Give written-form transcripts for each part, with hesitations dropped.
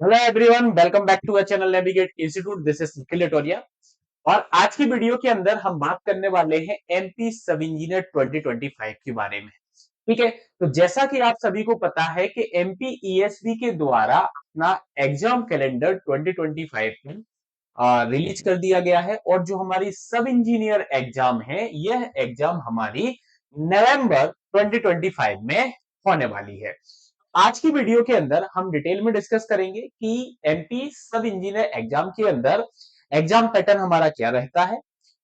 Hello everyone, welcome back to our channel navigate institute. This is Nikhil Latoria. और आज की video के अंदर हम बात करने वाले हैं एमपी सब इंजीनियर 2025 के बारे में। ठीक है, तो जैसा कि आप सभी को पता है कि एमपी ईएसबी के द्वारा अपना एग्जाम कैलेंडर 2025 में रिलीज कर दिया गया है। और जो हमारी सब इंजीनियर एग्जाम है, यह एग्जाम हमारी नवंबर 2025 में होने वाली है। आज की वीडियो के अंदर हम डिटेल में डिस्कस करेंगे कि एमपी सब इंजीनियर एग्जाम के अंदर एग्जाम पैटर्न हमारा क्या रहता है।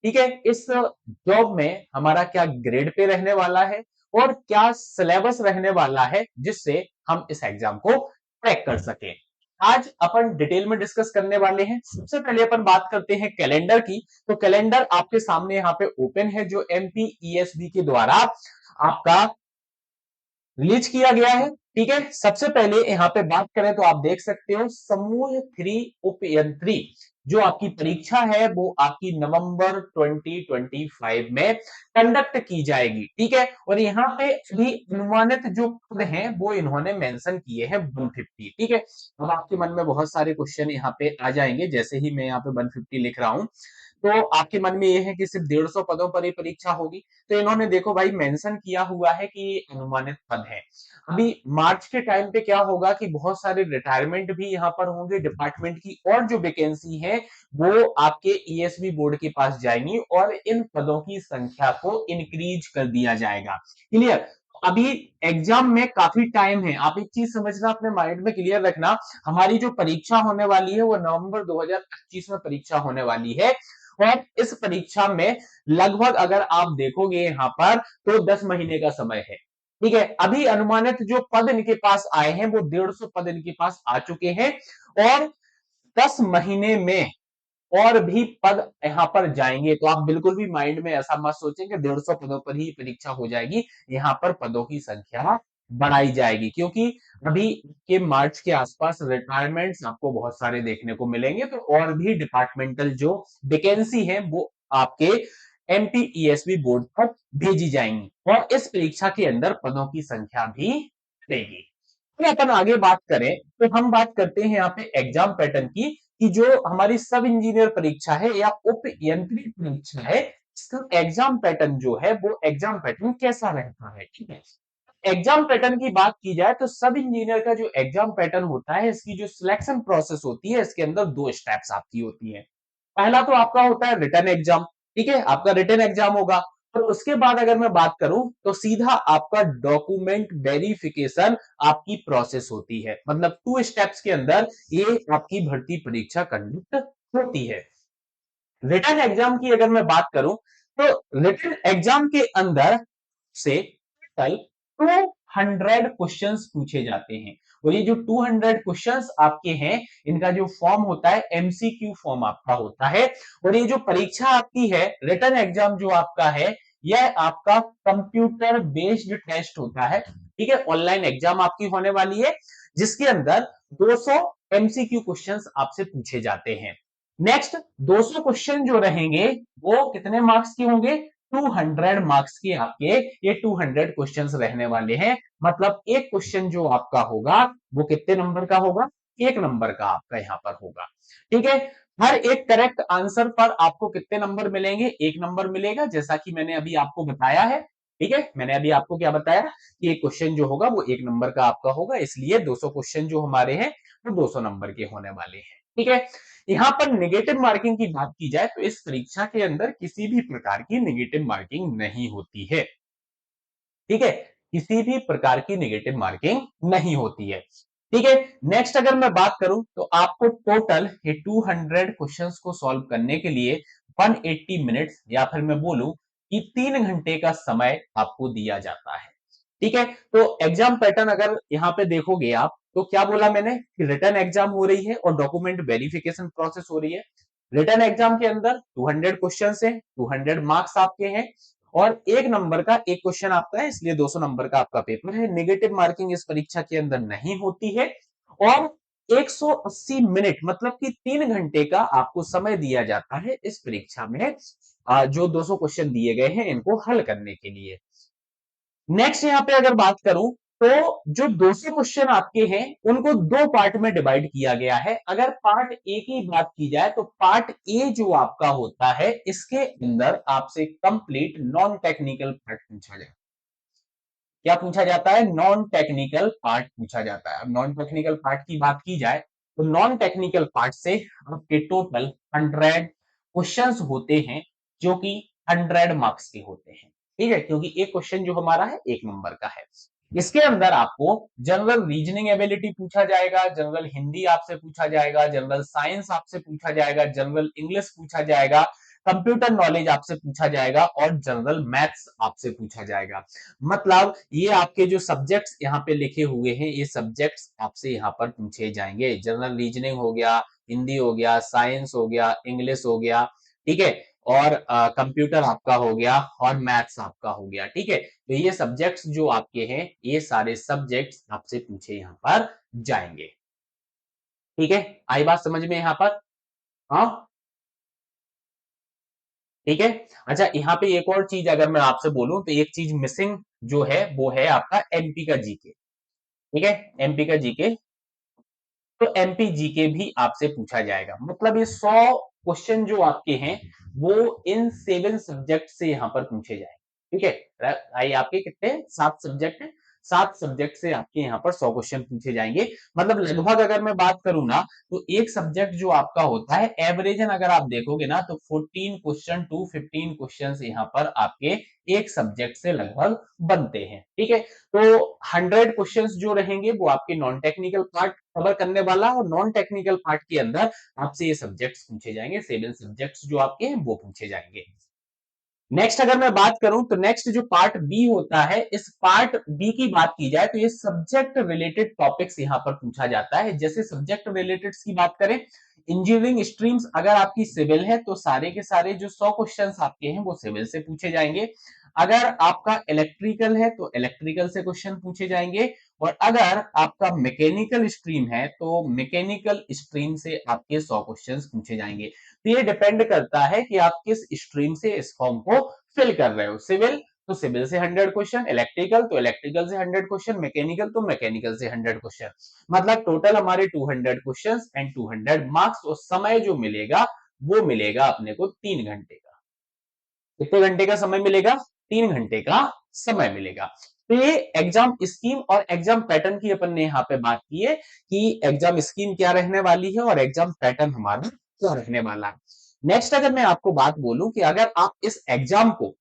ठीक है, इस जॉब में हमारा क्या ग्रेड पे रहने वाला है और क्या सिलेबस रहने वाला है, जिससे हम इस एग्जाम को क्रैक कर सके। आज अपन डिटेल में डिस्कस करने वाले हैं। सबसे पहले अपन बात करते हैं कैलेंडर की। तो कैलेंडर आपके सामने यहाँ पे ओपन है, जो एमपी ईएसबी के द्वारा आपका रिलीज किया गया है। ठीक है, सबसे पहले यहाँ पे बात करें तो आप देख सकते हो समूह 3 उपयंत्री जो आपकी परीक्षा है वो आपकी नवंबर 2025 में कंडक्ट की जाएगी। ठीक है, और यहाँ पे भी अनुमानित जो पद हैं वो इन्होंने मेंशन किए हैं 150। ठीक है, अब आपके मन में बहुत सारे क्वेश्चन यहाँ पे आ जाएंगे। जैसे ही मैं यहाँ पे 150 लिख रहा हूं तो आपके मन में ये है कि सिर्फ 150 पदों पर ही परीक्षा होगी। तो इन्होंने देखो भाई मेंशन किया हुआ है कि ये अनुमानित पद है। अभी मार्च के टाइम पे क्या होगा कि बहुत सारे रिटायरमेंट भी यहाँ पर होंगे डिपार्टमेंट की, और जो वैकेंसी है वो आपके ईएसबी बोर्ड के पास जाएंगी और इन पदों की संख्या को इंक्रीज कर दिया जाएगा। क्लियर? अभी एग्जाम में काफी टाइम है। आप एक चीज समझना, अपने माइंड में क्लियर रखना, हमारी जो परीक्षा होने वाली है वो नवंबर 2025 में परीक्षा होने वाली है। और इस परीक्षा में लगभग अगर आप देखोगे यहाँ पर तो 10 महीने का समय है। ठीक है, अभी अनुमानित जो पद इनके पास आए हैं वो 150 पद इनके पास आ चुके हैं। और 10 महीने में और भी पद यहाँ पर जाएंगे। तो आप बिल्कुल भी माइंड में ऐसा मत सोचें कि 150 पदों पर ही परीक्षा हो जाएगी। यहाँ पर पदों की संख्या बढ़ाई जाएगी, क्योंकि अभी के मार्च के आसपास रिटायरमेंट्स आपको बहुत सारे देखने को मिलेंगे। तो और भी डिपार्टमेंटल जो वैकेंसी है वो आपके एमपीईएसबी बोर्ड पर भेजी जाएंगी और इस परीक्षा के अंदर पदों की संख्या भी बढ़ेगी। अपन आगे बात करें तो हम बात करते हैं यहाँ पे एग्जाम पैटर्न की, कि जो हमारी सब इंजीनियर परीक्षा है या उप यंत्रित परीक्षा है, इसका एग्जाम पैटर्न जो है वो एग्जाम पैटर्न कैसा रहता है। ठीक है, एग्जाम पैटर्न की बात की जाए तो सब इंजीनियर का जो एग्जाम पैटर्न होता है, इसकी जो सिलेक्शन प्रोसेस होती है, इसके अंदर दो स्टेप्स आपकी होती है। पहला तो आपका होता है रिटर्न एग्जाम। ठीक है, आपका रिटर्न एग्जाम होगा। और उसके बाद अगर मैं बात करूं तो सीधा आपका डॉक्यूमेंट वेरिफिकेशन आपकी प्रोसेस होती है। मतलब 2 स्टेप्स के अंदर ये आपकी भर्ती परीक्षा कंडक्ट होती है। रिटर्न एग्जाम की अगर मैं बात करूं तो रिटर्न एग्जाम के अंदर से टोटल 200 क्वेश्चंस पूछे जाते हैं। और ये जो 200 क्वेश्चंस आपके हैं, इनका जो फॉर्म होता है एमसीक्यू फॉर्म आपका होता है। और ये जो परीक्षा आपकी है, रिटर्न एग्जाम जो आपका है, यह आपका कंप्यूटर बेस्ड टेस्ट होता है। ठीक है, ऑनलाइन एग्जाम आपकी होने वाली है, जिसके अंदर 200 एमसीक्यू क्वेश्चंस आपसे पूछे जाते हैं। नेक्स्ट 200 क्वेश्चन जो रहेंगे वो कितने मार्क्स के होंगे? 200 मार्क्स के आपके ये 200 क्वेश्चंस रहने वाले हैं। मतलब एक क्वेश्चन जो आपका होगा वो कितने नंबर का होगा? 1 नंबर का आपका यहाँ पर होगा। ठीक है, हर एक करेक्ट आंसर पर आपको कितने नंबर मिलेंगे? 1 नंबर मिलेगा, जैसा कि मैंने अभी आपको बताया है। ठीक है, मैंने अभी आपको क्या बताया कि एक क्वेश्चन जो होगा वो 1 नंबर का आपका होगा, इसलिए 200 क्वेश्चन जो हमारे हैं वो 200 नंबर के होने वाले हैं। ठीक है, यहाँ पर नेगेटिव मार्किंग की बात की जाए तो इस परीक्षा के अंदर किसी भी प्रकार की नेगेटिव मार्किंग नहीं होती है। ठीक है, किसी भी प्रकार की नेगेटिव मार्किंग नहीं होती है। ठीक है, नेक्स्ट अगर मैं बात करूं तो आपको टोटल ये 200 क्वेश्चंस को सॉल्व करने के लिए 180 मिनट्स या फिर मैं बोलूं कि 3 घंटे का समय आपको दिया जाता है। ठीक है, तो एग्जाम पैटर्न अगर यहाँ पे देखोगे आप तो क्या बोला मैंने कि रिटर्न एग्जाम हो रही है और डॉक्यूमेंट वेरिफिकेशन प्रोसेस हो रही है। रिटर्न एग्जाम के अंदर 200 क्वेश्चन है, 200 मार्क्स आपके हैं और 1 नंबर का एक क्वेश्चन आपका है, इसलिए 200 नंबर का आपका पेपर है। नेगेटिव मार्किंग इस परीक्षा के अंदर नहीं होती है। और 180 मिनट मतलब कि 3 घंटे का आपको समय दिया जाता है इस परीक्षा में, जो 200 क्वेश्चन दिए गए हैं इनको हल करने के लिए। नेक्स्ट यहाँ पे अगर बात करूं तो जो 200 क्वेश्चन आपके हैं उनको दो पार्ट में डिवाइड किया गया है। अगर पार्ट ए की बात की जाए तो पार्ट ए जो आपका होता है इसके अंदर आपसे कंप्लीट नॉन टेक्निकल पार्ट पूछा जाए। क्या पूछा जाता है? नॉन टेक्निकल पार्ट पूछा जाता है। अब नॉन टेक्निकल पार्ट की बात की जाए तो नॉन टेक्निकल पार्ट से आपके टोटल 100 क्वेश्चंस होते हैं जो कि 100 मार्क्स के होते हैं। ठीक है, क्योंकि एक क्वेश्चन जो हमारा है 1 नंबर का है। इसके अंदर आपको जनरल रीजनिंग एबिलिटी पूछा जाएगा, जनरल हिंदी आपसे पूछा जाएगा, जनरल साइंस आपसे पूछा जाएगा, जनरल इंग्लिश पूछा जाएगा, कंप्यूटर नॉलेज आपसे पूछा जाएगा और जनरल मैथ्स आपसे पूछा जाएगा। मतलब ये आपके जो सब्जेक्ट्स यहाँ पे लिखे हुए हैं ये सब्जेक्ट्स आपसे यहाँ पर पूछे जाएंगे। जनरल रीजनिंग हो गया, हिंदी हो गया, साइंस हो गया, इंग्लिश हो गया, ठीक है, और कंप्यूटर आपका हो गया और मैथ्स आपका हो गया। ठीक है, तो ये सब्जेक्ट्स जो आपके हैं ये सारे सब्जेक्ट्स आपसे पूछे यहाँ पर जाएंगे। ठीक है, आई बात समझ में यहाँ पर? हाँ, ठीक है। अच्छा, यहाँ पे एक और चीज अगर मैं आपसे बोलूं तो एक चीज मिसिंग जो है वो है आपका एमपी का जीके। ठीक है, एमपी का जीके, तो एमपी जीके भी आपसे पूछा जाएगा। मतलब ये 100 क्वेश्चन जो आपके हैं वो इन 7 सब्जेक्ट से यहाँ पर पूछे जाएंगे। ठीक है, आई आपके कितने 7 सब्जेक्ट हैं, 7 सब्जेक्ट से आपके यहाँ पर 100 क्वेश्चन पूछे जाएंगे। मतलब लगभग अगर मैं बात करूं ना तो एक सब्जेक्ट जो आपका होता है एवरेजन अगर आप देखोगे ना तो 14 क्वेश्चन टू 15 क्वेश्चन यहाँ पर आपके एक सब्जेक्ट से लगभग बनते हैं। ठीक है, तो 100 क्वेश्चंस जो रहेंगे वो आपके नॉन टेक्निकल पार्ट कवर करने वाला है और नॉन टेक्निकल पार्ट के अंदर आपसे ये सब्जेक्ट्स पूछे जाएंगे, 7 सब्जेक्ट्स जो आपके हैं वो पूछे जाएंगे। नेक्स्ट अगर मैं बात करूं तो नेक्स्ट जो पार्ट बी होता है, इस पार्ट बी की बात की जाए तो ये सब्जेक्ट रिलेटेड टॉपिक्स यहां पर पूछा जाता है। जैसे सब्जेक्ट रिलेटेड की बात करें, इंजीनियरिंग स्ट्रीम्स अगर आपकी सिविल है तो सारे के सारे जो 100 क्वेश्चंस आपके हैं वो सिविल से पूछे जाएंगे। अगर आपका इलेक्ट्रिकल है तो इलेक्ट्रिकल से क्वेश्चन पूछे जाएंगे और अगर आपका मैकेनिकल स्ट्रीम है तो मैकेनिकल स्ट्रीम से आपके 100 क्वेश्चंस पूछे जाएंगे। तो ये डिपेंड करता है कि आप किस स्ट्रीम से इस फॉर्म को फिल कर रहे हो। सिविल तो सिविल से 100 क्वेश्चन, इलेक्ट्रिकल तो इलेक्ट्रिकल से 100 क्वेश्चन, मैकेनिकल तो मैकेनिकल से 100 क्वेश्चन। मतलब टोटल हमारे 200 क्वेश्चन एंड 200 मार्क्स और समय जो मिलेगा वो मिलेगा अपने को 3 घंटे का। कितने घंटे का समय मिलेगा? 3 घंटे का समय मिलेगा। तो ये एग्जाम स्कीम और एग्जाम पैटर्न की अपन ने यहाँ पे बात की है कि एग्जाम स्कीम क्या रहने वाली है और एग्जाम पैटर्न हमारा क्या रहने वाला है। नेक्स्ट अगर मैं आपको बात बोलूं कि अगर आप इस एग्जाम को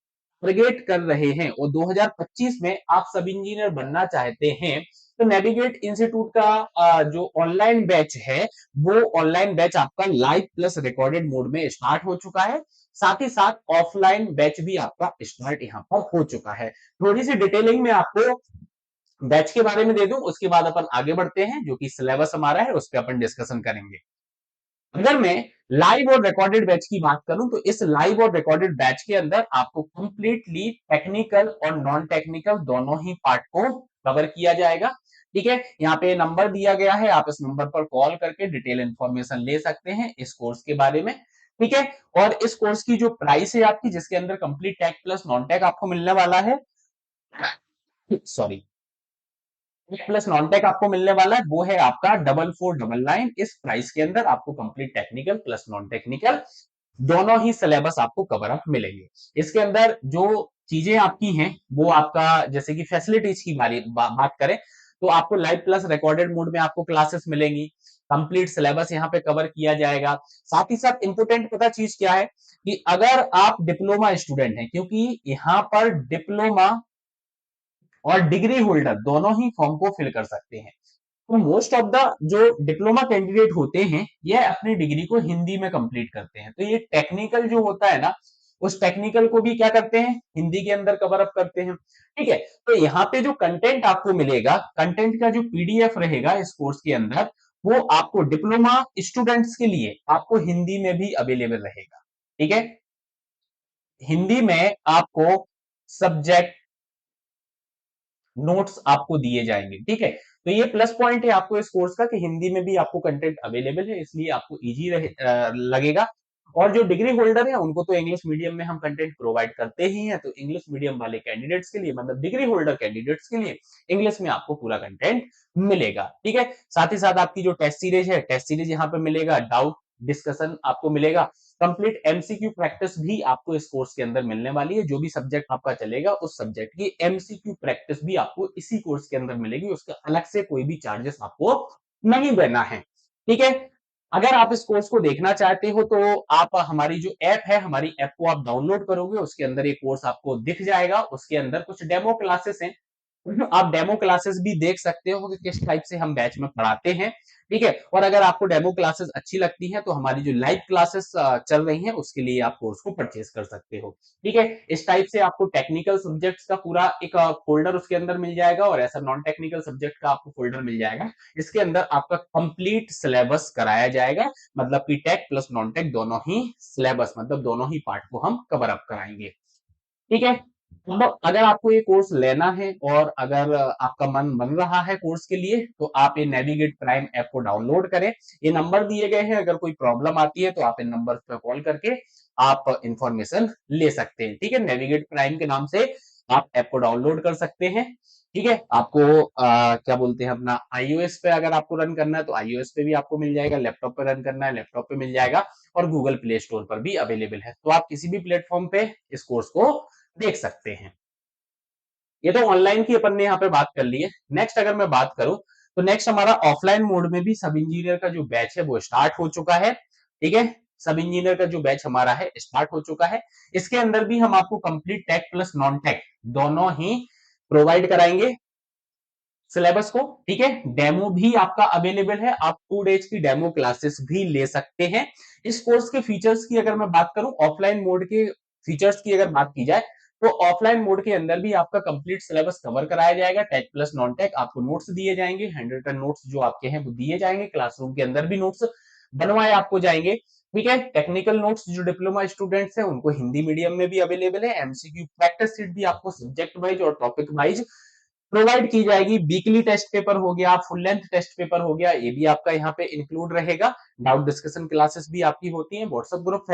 टारगेट कर रहे हैं और 2025 में आप सब इंजीनियर बनना चाहते हैं तो नेविगेट इंस्टीट्यूट का जो ऑनलाइन बैच है वो ऑनलाइन बैच आपका लाइव प्लस रिकॉर्डेड मोड में स्टार्ट हो चुका है। साथ ही साथ ऑफलाइन बैच भी आपका स्टार्ट यहाँ पर हो चुका है। थोड़ी सी डिटेलिंग में आपको बैच के बारे में दे दूं, उसके बाद अपन आगे बढ़ते हैं जो कि सिलेबस हमारा है उस पर अपन डिस्कशन करेंगे। अगर मैं लाइव और रिकॉर्डेड बैच की बात करूं तो इस लाइव और रिकॉर्डेड बैच के अंदर आपको कंप्लीटली टेक्निकल और नॉन टेक्निकल दोनों ही पार्ट को कवर किया जाएगा। ठीक है, यहाँ पे नंबर दिया गया है, आप इस नंबर पर कॉल करके डिटेल इंफॉर्मेशन ले सकते हैं इस कोर्स के बारे में। ठीक है, और इस कोर्स की जो प्राइस है आपकी जिसके अंदर complete tech plus non tech आपको मिलने वाला है, सॉरी, प्लस नॉन टेक आपको मिलने वाला है वो है आपका 4499। इस प्राइस के अंदर आपको complete technical plus non technical दोनों ही सिलेबस आपको कवर अप मिलेंगे। इसके अंदर जो चीजें आपकी हैं वो आपका जैसे कि फैसिलिटीज की बात करें तो आपको लाइव प्लस रिकॉर्डेड मोड में आपको क्लासेस मिलेंगी, कंप्लीट सिलेबस यहाँ पे कवर किया जाएगा। साथ ही साथ इंपोर्टेंट पता चीज क्या है कि अगर आप डिप्लोमा स्टूडेंट हैं, क्योंकि यहाँ पर डिप्लोमा और डिग्री होल्डर दोनों ही फॉर्म को फिल कर सकते हैं। तो मोस्ट ऑफ द जो डिप्लोमा कैंडिडेट होते हैं ये अपनी डिग्री को हिंदी में कंप्लीट करते हैं। तो ये टेक्निकल जो होता है ना उस टेक्निकल को भी क्या करते हैं हिंदी के अंदर कवर अप करते हैं। ठीक है, तो यहाँ पे जो कंटेंट आपको मिलेगा, कंटेंट का जो पीडीएफ रहेगा इस कोर्स के अंदर वो आपको डिप्लोमा स्टूडेंट्स के लिए आपको हिंदी में भी अवेलेबल रहेगा। ठीक है, हिंदी में आपको सब्जेक्ट नोट्स आपको दिए जाएंगे। ठीक है, तो ये प्लस पॉइंट है आपको इस कोर्स का कि हिंदी में भी आपको कंटेंट अवेलेबल है, इसलिए आपको इजी लगेगा। और जो डिग्री होल्डर है उनको तो इंग्लिश मीडियम में हम कंटेंट प्रोवाइड करते ही हैं, तो इंग्लिश मीडियम वाले कैंडिडेट्स के लिए मतलब डिग्री होल्डर कैंडिडेट्स के लिए इंग्लिश में आपको पूरा कंटेंट मिलेगा। ठीक है, साथ ही साथ आपकी जो टेस्ट सीरीज है, टेस्ट सीरीज यहाँ पे मिलेगा, डाउट डिस्कशन आपको मिलेगा, कंप्लीट एमसीक्यू प्रैक्टिस भी आपको इस कोर्स के अंदर मिलने वाली है। जो भी सब्जेक्ट आपका चलेगा उस सब्जेक्ट की एमसीक्यू प्रैक्टिस भी आपको इसी कोर्स के अंदर मिलेगी, उसका अलग से कोई भी चार्जेस आपको नहीं देना है। ठीक है, अगर आप इस कोर्स को देखना चाहते हो तो आप हमारी जो ऐप है, हमारी ऐप को आप डाउनलोड करोगे, उसके अंदर ये कोर्स आपको दिख जाएगा, उसके अंदर कुछ डेमो क्लासेस हैं, आप डेमो क्लासेस भी देख सकते हो कि किस टाइप से हम बैच में पढ़ाते हैं। ठीक है, और अगर आपको डेमो क्लासेस अच्छी लगती हैं तो हमारी जो लाइव क्लासेस चल रही हैं उसके लिए आप कोर्स को परचेज कर सकते हो। ठीक है, इस टाइप से आपको टेक्निकल सब्जेक्ट्स का पूरा एक फोल्डर उसके अंदर मिल जाएगा और ऐसा नॉन टेक्निकल सब्जेक्ट का आपको फोल्डर मिल जाएगा। इसके अंदर आपका कंप्लीट सिलेबस कराया जाएगा, मतलब कि टेक प्लस नॉन टेक दोनों ही सिलेबस, मतलब दोनों ही पार्ट को हम कवर अप कराएंगे। ठीक है, अब अगर आपको ये कोर्स लेना है और अगर आपका मन बन रहा है कोर्स के लिए तो आप ये नेविगेट प्राइम ऐप को डाउनलोड करें। ये नंबर दिए गए हैं, अगर कोई प्रॉब्लम आती है तो आप इन नंबर पर कॉल करके आप इंफॉर्मेशन ले सकते हैं। ठीक है, नेविगेट प्राइम के नाम से आप ऐप को डाउनलोड कर सकते हैं। ठीक है, आपको क्या बोलते हैं, अपना iOS पे अगर आपको रन करना है तो iOS पे भी आपको मिल जाएगा, लैपटॉप पे रन करना है लैपटॉप पे मिल जाएगा, और गूगल प्ले स्टोर पर भी अवेलेबल है, तो आप किसी भी प्लेटफॉर्म पे इस कोर्स को देख सकते हैं। ये तो ऑनलाइन की अपन ने यहाँ पे बात कर ली है। नेक्स्ट अगर मैं बात करूं तो नेक्स्ट हमारा ऑफलाइन मोड में भी सब इंजीनियर का जो बैच है वो स्टार्ट हो चुका है। ठीक है, सब इंजीनियर का जो बैच हमारा है स्टार्ट हो चुका है। इसके अंदर भी हम आपको complete tech plus non tech दोनों ही प्रोवाइड कराएंगे सिलेबस को। ठीक है, डेमो भी आपका अवेलेबल है, आप 2 डेज की डेमो क्लासेस भी ले सकते हैं। इस कोर्स के फीचर्स की अगर मैं बात करूं, ऑफलाइन मोड के फीचर्स की अगर बात की जाए तो ऑफलाइन मोड के अंदर भी आपका कंप्लीट सिलेबस कवर कराया जाएगा, टेक प्लस नॉन टेक आपको नोट्स दिए जाएंगे, हैंड रिटन नोट्स जो आपके हैं वो दिए जाएंगे, क्लासरूम के अंदर भी नोट्स बनवाए आपको जाएंगे। ठीक है, टेक्निकल नोट्स जो डिप्लोमा स्टूडेंट्स हैं उनको हिंदी मीडियम में भी अवेलेबल है, एमसीक्यू प्रैक्टिस सीट भी आपको सब्जेक्ट वाइज और टॉपिक वाइज प्रोवाइड की जाएगी। वीकली टेस्ट पेपर हो गया, फुल लेंथ टेस्ट पेपर हो गया, ये भी आपका यहाँ पे इंक्लूड रहेगा। डाउट डिस्कशन क्लासेस भी आपकी होती हैं, व्हाट्सएप ग्रुप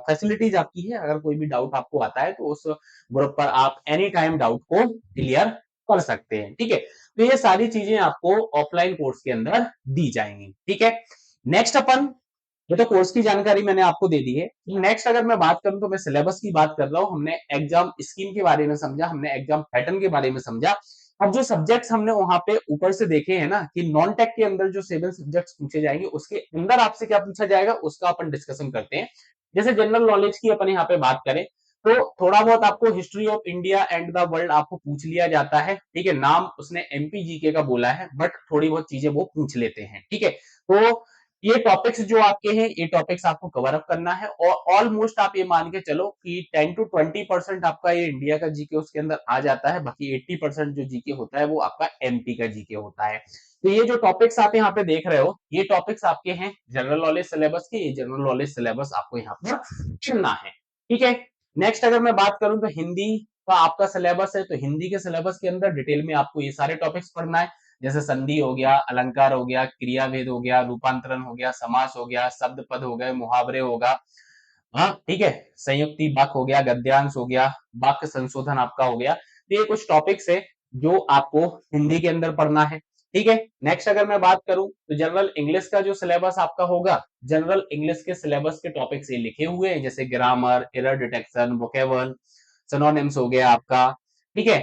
फैसिलिटीज आपकी है, अगर कोई भी डाउट आपको आता है तो उस ग्रुप पर आप एनी टाइम डाउट को क्लियर कर सकते हैं। ठीक है, तो ये सारी चीजें आपको ऑफलाइन कोर्स के अंदर दी जाएंगी। ठीक है, नेक्स्ट अपन, ये तो कोर्स की जानकारी मैंने आपको दे दी है। नेक्स्ट अगर मैं बात करूं तो मैं सिलेबस की बात कर रहा हूं, हमने एग्जाम स्कीम के बारे में समझा, हमने एग्जाम पैटर्न के बारे में समझा। अब जो सब्जेक्ट्स हमने वहां पे ऊपर से देखे हैं ना कि नॉन टेक के अंदर जो 7 सब्जेक्ट्स पूछे जाएंगे उसके अंदर आपसे क्या पूछा जाएगा उसका अपन डिस्कशन करते हैं। जैसे जनरल नॉलेज की अपन यहाँ पे बात करें तो थोड़ा बहुत आपको history of India and the world आपको पूछ लिया जाता है। ठीक है, नाम उसने एमपी जीके का बोला है बट थोड़ी बहुत चीजें वो पूछ लेते हैं। ठीक है, तो ये टॉपिक्स जो आपके हैं ये टॉपिक्स आपको कवर अप करना है, और ऑलमोस्ट आप ये मान के चलो कि 10 to 20% आपका ये इंडिया का जीके उसके अंदर आ जाता है, बाकी 80% जो जीके होता है वो आपका एमपी का जीके होता है। तो ये जो टॉपिक्स आप यहाँ पे देख रहे हो ये टॉपिक्स आपके हैं जनरल नॉलेज सिलेबस के, ये जनरल नॉलेज सिलेबस आपको यहाँ पर चुनना है। ठीक है, नेक्स्ट अगर मैं बात करूं तो हिंदी का आपका सिलेबस है, तो हिंदी के सिलेबस के अंदर डिटेल में आपको ये सारे टॉपिक्स पढ़ना है, जैसे संधि हो गया, अलंकार हो गया, क्रियाभेद हो गया, रूपांतरण हो गया, समास हो गया, शब्द पद हो गए, मुहावरे होगा, हाँ ठीक है, संयुक्ति वाक्य हो गया, गद्यांश हो गया, वाक्य संशोधन आपका हो गया। तो ये कुछ टॉपिक्स है जो आपको हिंदी के अंदर पढ़ना है। ठीक है, नेक्स्ट अगर मैं बात करूं तो जनरल इंग्लिश का जो सिलेबस आपका होगा, जनरल इंग्लिश के सिलेबस के टॉपिक्स ये लिखे हुए हैं, जैसे ग्रामर, एरर डिटेक्शन, वोकेबल, सिनोनिम्स हो गया आपका। ठीक है,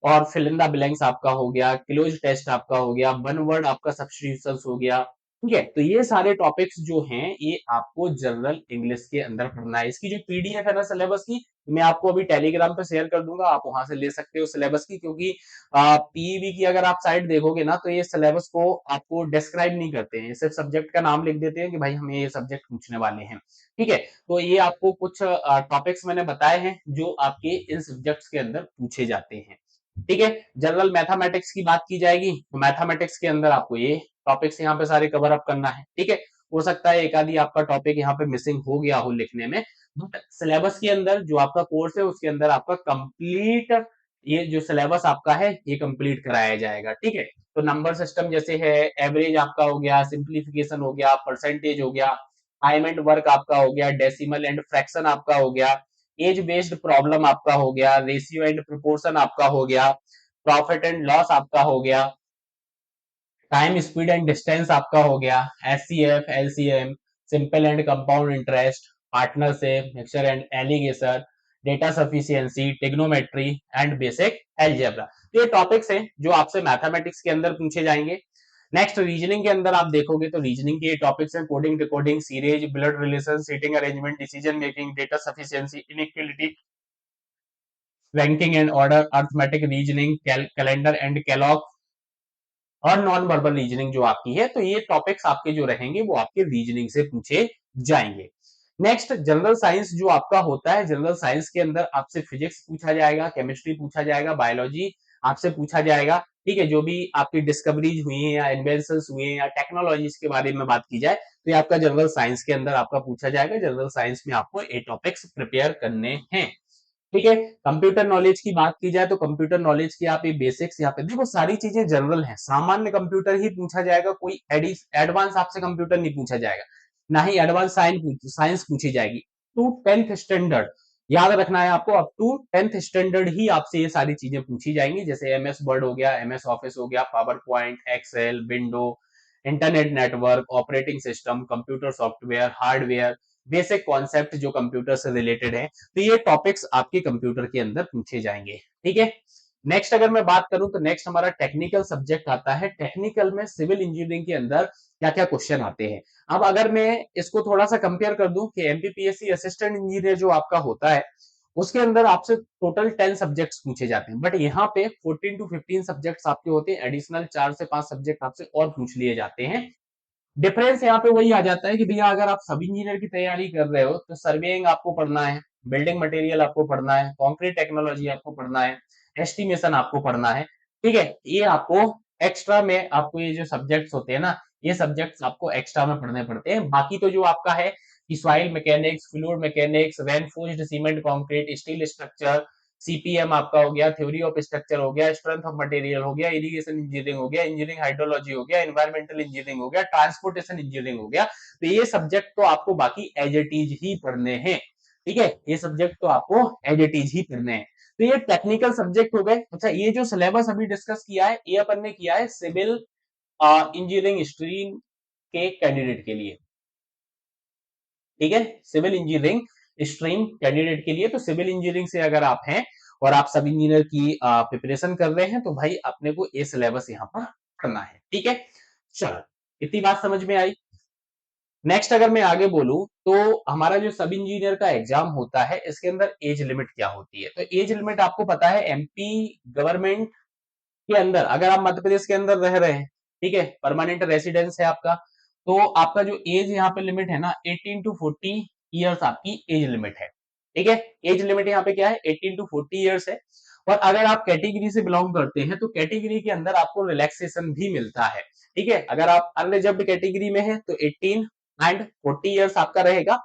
और फिल इन द ब्लैंक्स आपका हो गया, क्लोज टेस्ट आपका हो गया, वन वर्ड आपका सब्स्टिट्यूशंस हो गया। ठीक है, तो ये सारे टॉपिक्स जो हैं ये आपको जनरल इंग्लिश के अंदर पढ़ना है। इसकी जो पीडीएफ है ना सिलेबस की, मैं आपको अभी टेलीग्राम पे शेयर कर दूंगा, आप वहां से ले सकते हो सिलेबस की, क्योंकि पीईबी की अगर आप साइट देखोगे ना तो ये सिलेबस को आपको डिस्क्राइब नहीं करते हैं, सिर्फ सब्जेक्ट का नाम लिख देते हैं कि भाई हमें ये सब्जेक्ट पूछने वाले हैं। ठीक है, तो ये आपको कुछ टॉपिक्स मैंने बताए हैं जो आपके इन सब्जेक्ट्स के अंदर पूछे जाते हैं। ठीक है, जनरल मैथमेटिक्स की बात की जाएगी तो मैथमेटिक्स के अंदर आपको ये टॉपिक्स यहाँ पे सारे कवर अप करना है। ठीक है, हो सकता है एक आदि आपका टॉपिक यहाँ पे मिसिंग हो गया हो लिखने में, बट सिलेबस के अंदर जो आपका कोर्स है उसके अंदर आपका कंप्लीट ये जो सिलेबस आपका है ये कंप्लीट कराया जाएगा। ठीक है, तो नंबर सिस्टम जैसे है, एवरेज आपका हो गया, सिंप्लीफिकेशन हो गया, परसेंटेज हो गया, टाइम एंड वर्क आपका हो गया, डेसिमल एंड फ्रैक्शन आपका हो गया, एज बेस्ड प्रॉब्लम आपका हो गया, रेशियो एंड प्रोपोर्शन आपका हो गया, प्रॉफिट एंड लॉस आपका हो गया, टाइम स्पीड एंड डिस्टेंस आपका हो गया, HCF, LCM, simple and compound interest, partnership, mixture and allegation, data sufficiency, trigonometry and basic algebra. ये टॉपिक्स हैं जो आपसे मैथमेटिक्स के अंदर पूछे जाएंगे। नेक्स्ट रीजनिंग के अंदर आप देखोगे तो रीजनिंग के टॉपिक्स हैं coding, decoding, series, blood relation, seating arrangement, decision making, data sufficiency, inequality, ranking and order, arithmetic reasoning, calendar and clock और नॉन वर्बल रीजनिंग जो आपकी है। तो ये टॉपिक्स आपके जो रहेंगे वो आपके रीजनिंग से पूछे जाएंगे। नेक्स्ट जनरल साइंस जो आपका होता है, जनरल साइंस के अंदर आपसे फिजिक्स पूछा जाएगा, केमिस्ट्री पूछा जाएगा, बायोलॉजी आपसे पूछा जाएगा। ठीक है, जो भी आपकी डिस्कवरीज हुई है या इन्वेंशंस हुए हैं या टेक्नोलॉजीज के बारे में बात की जाए तो ये आपका जनरल साइंस के अंदर आपका पूछा जाएगा। जनरल साइंस में आपको ये टॉपिक्स प्रिपेयर करने हैं। ठीक है, कंप्यूटर नॉलेज की बात की जाए तो कंप्यूटर नॉलेज की आप ये बेसिक्स यहाँ पे देखो, सारी चीजें जनरल हैं, सामान्य कंप्यूटर ही पूछा जाएगा, कोई एडवांस आपसे कंप्यूटर नहीं पूछा जाएगा, ना ही एडवांस साइंस पूछी जाएगी। टू 10th स्टैंडर्ड याद रखना है आपको, अप टू 10th स्टैंडर्ड ही आपसे ये सारी चीजें पूछी जाएंगी, जैसे एमएस वर्ड हो गया, एमएस ऑफिस हो गया, power point, excel, window, internet network, operating system, computer software, hardware, basic concept जो कंप्यूटर से रिलेटेड है। तो ये टॉपिक्स आपके कंप्यूटर के अंदर पूछे जाएंगे। ठीक है, नेक्स्ट अगर मैं बात करूं तो नेक्स्ट हमारा टेक्निकल सब्जेक्ट आता है। टेक्निकल में सिविल इंजीनियरिंग के अंदर क्या क्या क्वेश्चन आते हैं। अब अगर मैं इसको थोड़ा सा कंपेयर कर दूं कि एमपीपीएससी असिस्टेंट इंजीनियर जो आपका होता है उसके अंदर आपसे टोटल 10 सब्जेक्ट्स पूछे जाते हैं, बट यहाँ पे 14 to 15 सब्जेक्ट्स आपके होते हैं, एडिशनल 4 से 5 सब्जेक्ट आपसे और पूछ लिए जाते हैं। डिफरेंस यहाँ पे वही आ जाता है कि भैया अगर आप सब इंजीनियर की तैयारी कर रहे हो तो सर्वेइंग आपको पढ़ना है, बिल्डिंग मटेरियल आपको पढ़ना है, कंक्रीट टेक्नोलॉजी आपको पढ़ना है, एस्टिमेशन आपको पढ़ना है। ठीक है, ये आपको एक्स्ट्रा में आपको ये जो सब्जेक्ट्स होते हैं ना, ये सब्जेक्ट्स आपको एक्स्ट्रा में पढ़ने पड़ते हैं। बाकी तो जो आपका है कि soil mechanics, fluid mechanics, reinforced cement concrete, steel structure, CPM आपका हो गया, थ्योरी ऑफ स्ट्रक्चर हो गया, स्ट्रेंथ ऑफ मटेरियल हो गया, इरिगेशन इंजीनियरिंग हो गया, इंजीनियरिंग हाइड्रोलॉजी हो गया, एनवायरमेंटल इंजीनियरिंग हो गया, ट्रांसपोर्टेशन इंजीनियरिंग हो गया। तो ये सब्जेक्ट तो आपको बाकी एज इट इज ही पढ़ने हैं। ठीक है, ये सब्जेक्ट तो आपको एज इट इज ही पढ़ने हैं। तो ये टेक्निकल सब्जेक्ट हो गए। अच्छा, ये जो सिलेबस अभी डिस्कस किया है ये अपन ने किया है सिविल इंजीनियरिंग स्ट्रीम के कैंडिडेट के लिए। ठीक है, सिविल इंजीनियरिंग स्ट्रीम कैंडिडेट के लिए। तो सिविल इंजीनियरिंग से अगर आप हैं और आप सब इंजीनियर की प्रिपरेशन कर रहे हैं तो भाई अपने को ये सिलेबस यहाँ पर करना है। ठीक है, चलो इतनी बात समझ में आई। नेक्स्ट अगर मैं आगे बोलूं तो हमारा जो सब इंजीनियर का एग्जाम होता है इसके अंदर एज लिमिट क्या होती है। तो एज लिमिट आपको पता है, एमपी गवर्नमेंट के अंदर अगर आप मध्य प्रदेश के अंदर रह रहे हैं, ठीक है, परमानेंट रेसिडेंस है आपका, तो आपका जो एज यहाँ पे लिमिट है ना 18 to 40 ईयर्स आपकी एज लिमिट है। ठीक है, एज लिमिट यहाँ पे क्या है 18 to 40 ईयर्स है। और अगर आप कैटेगरी से बिलोंग करते हैं तो कैटेगरी के अंदर आपको रिलैक्सेशन भी मिलता है। ठीक है, अगर आप अनरिजर्व्ड कैटेगरी में है तो 18 एंड 40 ईयर्स आपका रहेगा।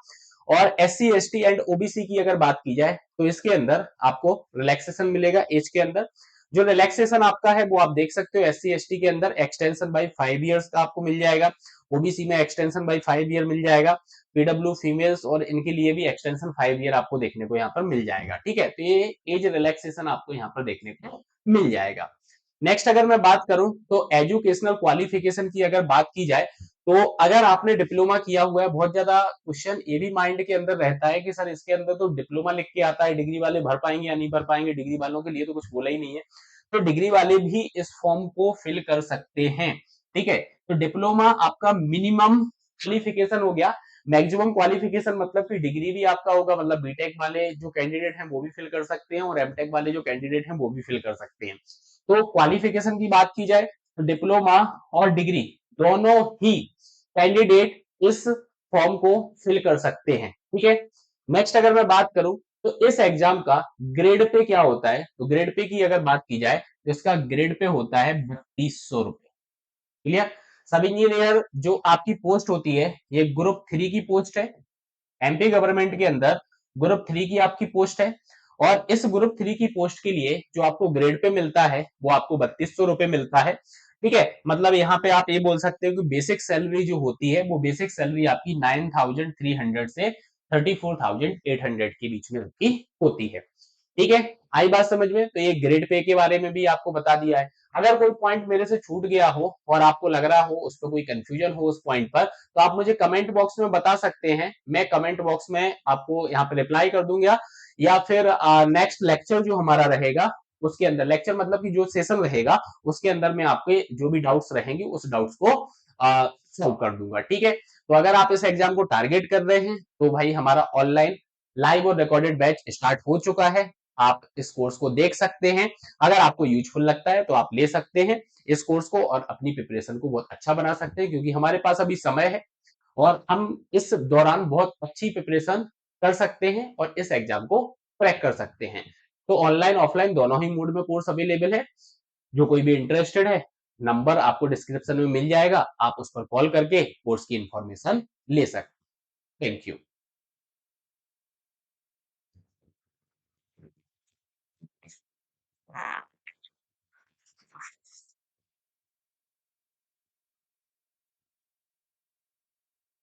और एससी एसटी एंड ओबीसी की अगर बात की जाए तो इसके अंदर आपको रिलैक्सेशन मिलेगा एज के अंदर। जो रिलैक्सेशन आपका है वो आप देख सकते हो, एससी एसटी के अंदर एक्सटेंशन बाय 5 इयर्स का आपको मिल जाएगा, ओबीसी में एक्सटेंशन बाय 5 ईयर मिल जाएगा, पीडब्ल्यू फीमेल्स और इनके लिए भी एक्सटेंशन 5 ईयर आपको देखने को यहाँ पर मिल जाएगा। ठीक है, तो ये एज रिलैक्सेशन आपको यहाँ पर देखने को मिल जाएगा। नेक्स्ट अगर मैं बात करूं तो एजुकेशनल क्वालिफिकेशन की अगर बात की जाए तो अगर आपने डिप्लोमा किया हुआ है, बहुत ज्यादा क्वेश्चन ये भी माइंड के अंदर रहता है कि सर इसके अंदर तो डिप्लोमा लिख के आता है, डिग्री वाले भर पाएंगे या नहीं भर पाएंगे, डिग्री वालों के लिए तो कुछ बोला ही नहीं है। तो डिग्री वाले भी इस फॉर्म को फिल कर सकते हैं। ठीक है, तो डिप्लोमा आपका मिनिमम क्वालिफिकेशन हो गया, मैक्सिमम क्वालिफिकेशन मतलब कि डिग्री भी आपका होगा, मतलब बीटेक वाले जो कैंडिडेट हैं वो भी फिल कर सकते हैं और एमटेक वाले जो कैंडिडेट हैं वो भी फिल कर सकते हैं। तो क्वालिफिकेशन की बात की जाए तो डिप्लोमा और डिग्री दोनों ही कैंडिडेट इस फॉर्म को फिल कर सकते हैं। ठीक है, नेक्स्ट अगर मैं बात करूं तो इस एग्जाम का ग्रेड पे क्या होता है, तो ग्रेड पे की अगर बात की जाए तो इसका ग्रेड पे होता है 3200 रुपए। क्लियर, सब इंजीनियर जो आपकी पोस्ट होती है ये ग्रुप 3 की पोस्ट है, एमपी गवर्नमेंट के अंदर ग्रुप 3 की आपकी पोस्ट है। और इस ग्रुप 3 की पोस्ट के लिए जो आपको ग्रेड पे मिलता है वो आपको 3200 रुपए मिलता है। ठीक है, मतलब यहाँ पे आप ये बोल सकते हो कि बेसिक सैलरी जो होती है वो बेसिक सैलरी आपकी 9,300 से 34,800 के बीच में आपकी होती है। ठीक है, आई बात समझ में? तो ये ग्रेड पे के बारे में भी आपको बता दिया है। अगर कोई पॉइंट मेरे से छूट गया हो और आपको लग रहा हो उस पर कोई कंफ्यूजन हो उस पॉइंट पर, तो आप मुझे कमेंट बॉक्स में बता सकते हैं। मैं कमेंट बॉक्स में आपको यहाँ पे रिप्लाई कर दूंगा, या फिर नेक्स्ट लेक्चर जो हमारा रहेगा उसके अंदर, लेक्चर मतलब कि जो सेशन रहेगा उसके अंदर मैं आपके जो भी डाउट्स रहेंगे उस डाउट्स को सॉल्व कर दूंगा। ठीक है, तो अगर आप इस एग्जाम को टारगेट कर रहे हैं तो भाई हमारा ऑनलाइन लाइव और रिकॉर्डेड बैच स्टार्ट हो चुका है। आप इस कोर्स को देख सकते हैं, अगर आपको यूजफुल लगता है तो आप ले सकते हैं इस कोर्स को और अपनी प्रिपरेशन को बहुत अच्छा बना सकते हैं, क्योंकि हमारे पास अभी समय है और हम इस दौरान बहुत अच्छी प्रिपरेशन कर सकते हैं और इस एग्जाम को क्रैक कर सकते हैं। तो ऑनलाइन ऑफलाइन दोनों ही मोड में कोर्स अवेलेबल है। जो कोई भी इंटरेस्टेड है, नंबर आपको डिस्क्रिप्शन में मिल जाएगा, आप उस पर कॉल करके कोर्स की इंफॉर्मेशन ले सकते हैं। Thank you.